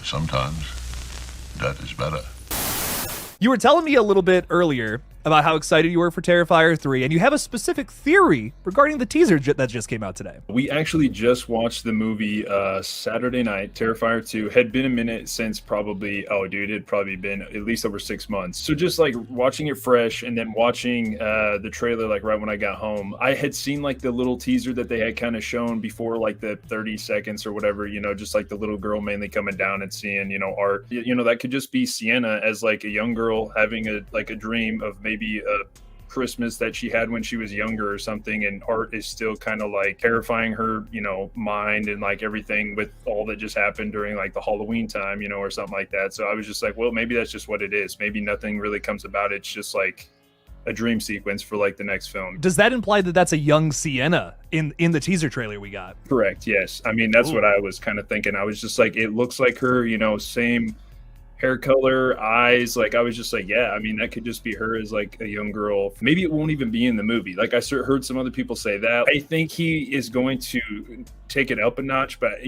sometimes that is better. You were telling me a little bit earlier about how excited you were for Terrifier 3, and you have a specific theory regarding the teaser that just came out today. We actually just watched the movie Saturday night, Terrifier 2. Had been a minute since probably, it'd probably been at least over 6 months. So just like watching it fresh and then watching the trailer like right when I got home. I had seen like the little teaser that they had kind of shown before, like the 30 seconds or whatever, just like the little girl mainly coming down and seeing, art. That could just be Sienna as like a young girl having a dream of maybe a Christmas that she had when she was younger or something, and art is still kind of like terrifying her mind and like everything with all that just happened during like the Halloween time or something like that. So I was just like, well, maybe that's just what it is. Maybe nothing really comes about it. It's just like a dream sequence for like the next film. Does that imply that that's a young Sienna in the teaser trailer we got? Correct, yes. I mean, that's what I was kind of thinking. I was just like, it looks like her, same hair color, eyes. Like I was just like, yeah, I mean, that could just be her as like a young girl. Maybe it won't even be in the movie. Like I heard some other people say that. I think he is going to take it up a notch, but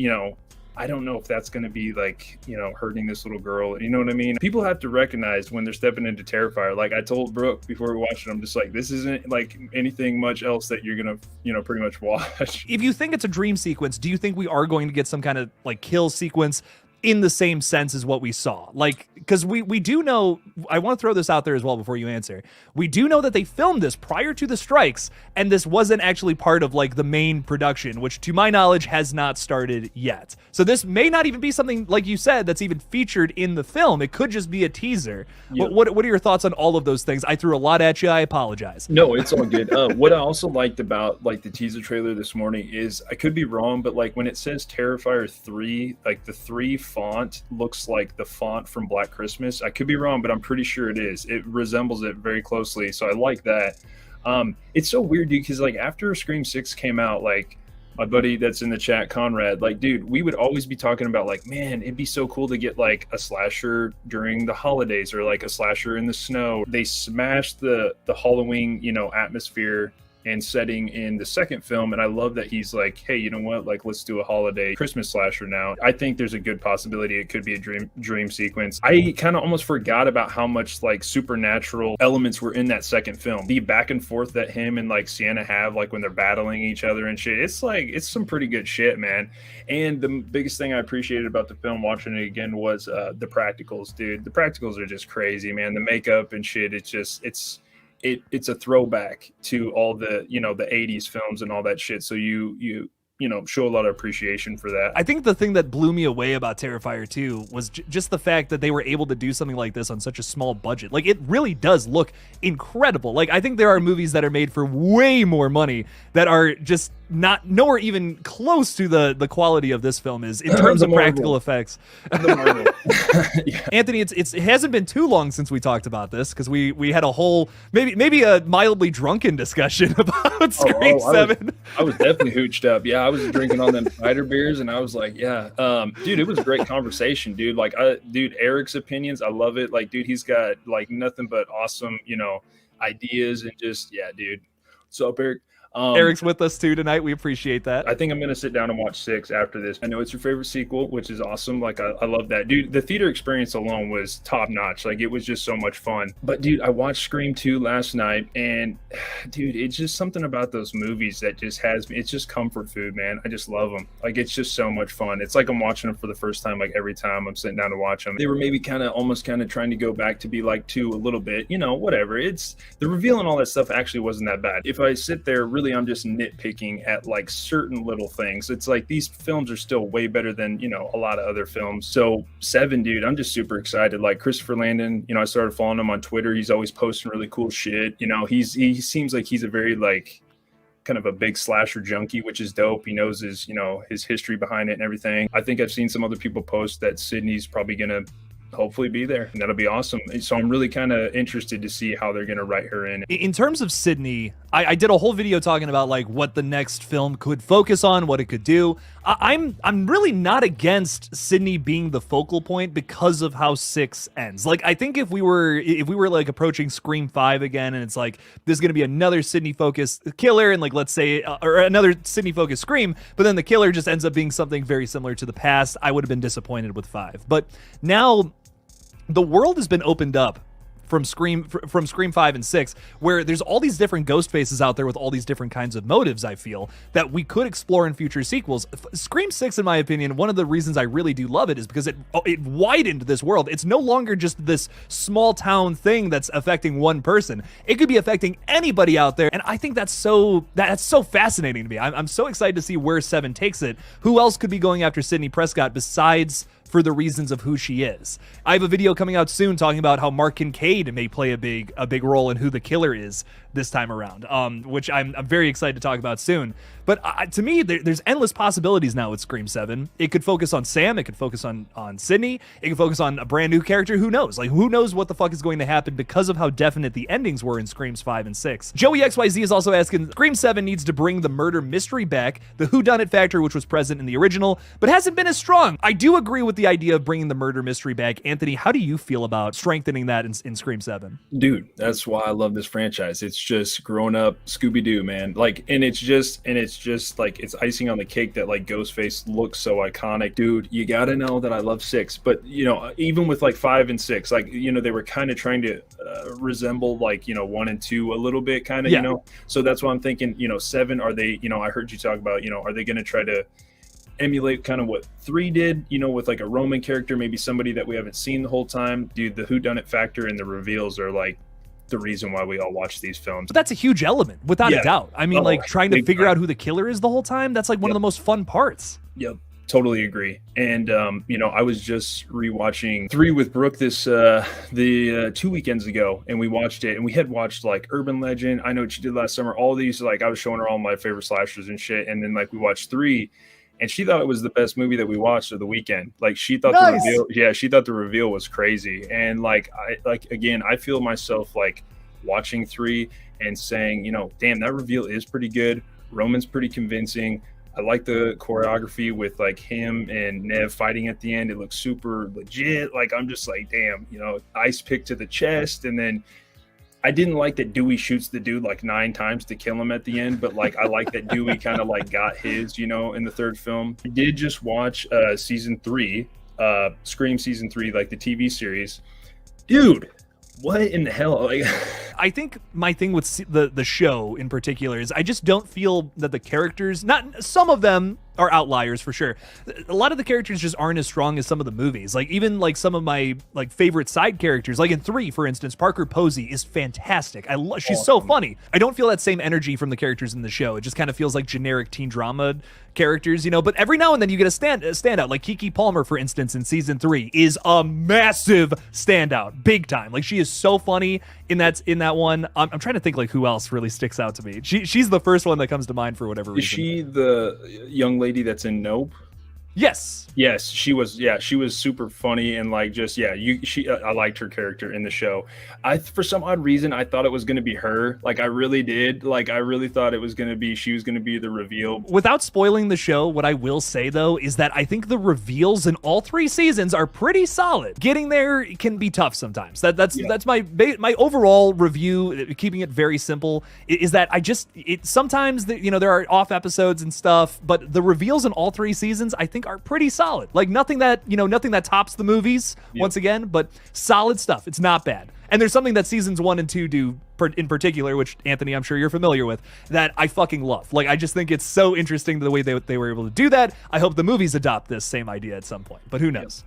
I don't know if that's going to be like, hurting this little girl. You know what I mean? People have to recognize when they're stepping into Terrifier. Like I told Brooke before we watched it, I'm just like, this isn't like anything much else that you're going to, pretty much watch. If you think it's a dream sequence, do you think we are going to get some kind of like kill sequence in the same sense as what we saw? Like, because we do know, I want to throw this out there as well before you answer. We do know that they filmed this prior to the strikes, and this wasn't actually part of like the main production, which to my knowledge has not started yet. So this may not even be something, like you said, that's even featured in the film. It could just be a teaser. Yep. What are your thoughts on all of those things? I threw a lot at you. I apologize. No, it's all good. What I also liked about like the teaser trailer this morning is, I could be wrong, but like when it says Terrifier 3, like the 3 font looks like the font from Black Christmas. I could be wrong, but I'm pretty sure it is. It resembles it very closely, so I like that. It's so weird, dude, because like after Scream 6 came out, like my buddy that's in the chat, Conrad, like, dude, we would always be talking about like, man, it'd be so cool to get like a slasher during the holidays or like a slasher in the snow. They smashed the Halloween, atmosphere and setting in the second film, and I love that he's like, hey, you know what, like let's do a holiday Christmas slasher now. I think there's a good possibility it could be a dream sequence. I kind of almost forgot about how much like supernatural elements were in that second film. The back and forth that him and like Sienna have, like when they're battling each other and shit, it's some pretty good shit, man. And the biggest thing I appreciated about the film watching it again was the practicals, dude. The practicals are just crazy, man. The makeup and shit, it's a throwback to all the the 80s films and all that shit, so you show a lot of appreciation for that. I think the thing that blew me away about Terrifier 2 was just the fact that they were able to do something like this on such a small budget. Like, it really does look incredible. Like, I think there are movies that are made for way more money that are just nowhere even close to the quality of this film is in terms of practical effects. Yeah. Anthony, it hasn't been too long since we talked about this, because we had a whole maybe a mildly drunken discussion about Scream 7. I was definitely hooched up. Yeah, I was drinking on them cider beers, and I was like, yeah, dude, it was a great conversation, dude. Like, dude, Eric's opinions, I love it. Like, dude, he's got like nothing but awesome, ideas, and just, yeah, dude. What's up, Eric? Eric's with us too tonight. We appreciate that. I think I'm gonna sit down and watch 6 after this. I know it's your favorite sequel, which is awesome. Like, I love that, dude. The theater experience alone was top notch. Like, it was just so much fun. But dude, I watched Scream 2 last night, and dude, it's just something about those movies that just has me. It's just comfort food, man. I just love them. Like, it's just so much fun. It's like I'm watching them for the first time. Like, every time I'm sitting down to watch them, they were maybe almost trying to go back to be like 2 a little bit. Whatever. It's the reveal and all that stuff actually wasn't that bad. If I sit there, really, I'm just nitpicking at like certain little things. It's like these films are still way better than a lot of other films. So 7, dude, I'm just super excited. Like Christopher Landon, I started following him on Twitter. He's always posting really cool shit. He seems like he's a very like kind of a big slasher junkie, which is dope. He knows his history behind it and everything. I think I've seen some other people post that Sydney's probably gonna hopefully be there, and that'll be awesome. So I'm really kind of interested to see how they're going to write her in. In terms of Sydney, I did a whole video talking about like what the next film could focus on, what it could do. I'm really not against Sydney being the focal point because of how 6 ends. Like, I think if we were like approaching Scream 5 again, and it's like there's gonna be another Sydney focused killer, and like let's say or another Sydney focused Scream, but then the killer just ends up being something very similar to the past, I would have been disappointed with 5. But now the world has been opened up from Scream 5 and 6, where there's all these different ghost faces out there with all these different kinds of motives, I feel, that we could explore in future sequels. Scream 6, in my opinion, one of the reasons I really do love it is because it widened this world. It's no longer just this small town thing that's affecting one person. It could be affecting anybody out there, and I think that's so fascinating to me. I'm so excited to see where 7 takes it. Who else could be going after Sidney Prescott besides for the reasons of who she is? I have a video coming out soon talking about how Mark Kincaid may play a big role in who the killer is this time around, which I'm very excited to talk about soon. But to me, there's endless possibilities now with Scream 7. It could focus on Sam. It could focus on Sydney. It could focus on a brand new character. Who knows? Like, who knows what the fuck is going to happen because of how definite the endings were in Screams 5 and 6. Joey XYZ is also asking, Scream 7 needs to bring the murder mystery back, the whodunit factor, which was present in the original, but hasn't been as strong. I do agree with the idea of bringing the murder mystery back. Anthony, how do you feel about strengthening that in Scream 7? Dude, that's why I love this franchise. It's just grown up Scooby-Doo, man. Like, and it's just like, it's icing on the cake that like Ghostface looks so iconic. Dude, you gotta know that I love 6, but you know, even with like 5 and 6, like, you know, they were kind of trying to resemble like, you know, 1 and 2 a little bit, kind of, you know. So that's why I'm thinking, you know, 7, are they, you know, I heard you talk about, you know, are they going to try to emulate kind of what 3 did, you know, with like a Roman character, maybe somebody that we haven't seen the whole time? Dude, the whodunit factor and the reveals are like the reason why we all watch these films. But that's a huge element, without a doubt. I mean, like, trying to figure out who the killer is the whole time, that's like one of the most fun parts. Yep, totally agree. And you know, I was just rewatching 3 with Brooke this the 2 weekends ago, and we watched it, and we had watched like Urban Legend, I Know What You Did Last Summer, all these, like I was showing her all my favorite slashers and shit, and then like we watched 3, and she thought it was the best movie that we watched of the weekend. Like, she thought the reveal, she thought the reveal was crazy. And like, again, I feel myself like watching 3 and saying, you know, damn, that reveal is pretty good. Roman's pretty convincing. I like the choreography with like him and Nev fighting at the end. It looks super legit. Like, I'm just like, damn, you know, ice pick to the chest, and then I didn't like that Dewey shoots the dude like 9 times to kill him at the end, but like I like that Dewey kind of like got his, you know, in the 3rd film. I did just watch season 3, Scream season 3, like the TV series. Dude, what in the hell? Like, I think my thing with the show in particular is I just don't feel that the characters, not some of them are outliers for sure. A lot of the characters just aren't as strong as some of the movies. Like, even like some of my like favorite side characters, like in 3, for instance, Parker Posey is fantastic. She's so funny. I don't feel that same energy from the characters in the show. It just kind of feels like generic teen drama characters, you know. But every now and then you get a standout. Like Keke Palmer, for instance, in season 3 is a massive standout, big time. Like, she is so funny in that one. I'm trying to think like who else really sticks out to me. She's the first one that comes to mind for whatever reason. Is she the young lady that's in Nope? Yes, she was. Yeah, she was super funny, and like just I liked her character in the show. For some odd reason, I thought it was going to be her. Like, I really did. Like, I really thought it was going to be, she was going to be the reveal. Without spoiling the show, what I will say though is that I think the reveals in all 3 seasons are pretty solid. Getting there can be tough sometimes. That's my overall review. Keeping it very simple is that sometimes there are off episodes and stuff, but the reveals in all 3 seasons I think are pretty solid. Like, nothing that tops the movies once again, but solid stuff. It's not bad. And there's something that seasons 1 and 2 do in particular, which Anthony, I'm sure you're familiar with, that I fucking love. Like, I just think it's so interesting the way they were able to do that. I hope the movies adopt this same idea at some point, but who knows?